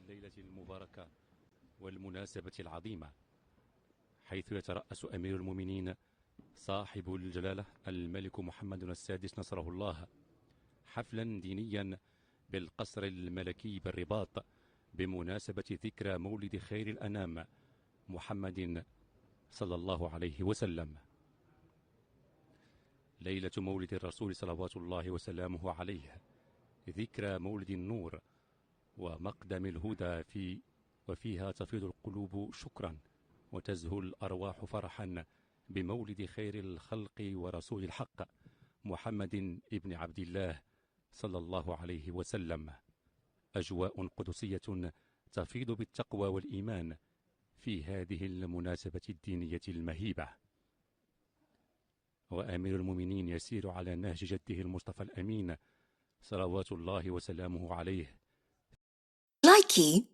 الليلة المباركة والمناسبة العظيمة، حيث يترأس أمير المؤمنين صاحب الجلالة الملك محمد السادس نصره الله حفلا دينيا بالقصر الملكي بالرباط بمناسبة ذكرى مولد خير الأنام محمد صلى الله عليه وسلم. ليلة مولد الرسول صلوات الله وسلامه عليه ذكرى مولد النور ومقدم الهدى وفيها تفيض القلوب شكرا وتزهو الأرواح فرحا بمولد خير الخلق ورسول الحق محمد ابن عبد الله صلى الله عليه وسلم. أجواء قدسية تفيض بالتقوى والإيمان في هذه المناسبة الدينية المهيبة. وأمير المؤمنين يسير على نهج جده المصطفى الأمين صلوات الله وسلامه عليه. لايكي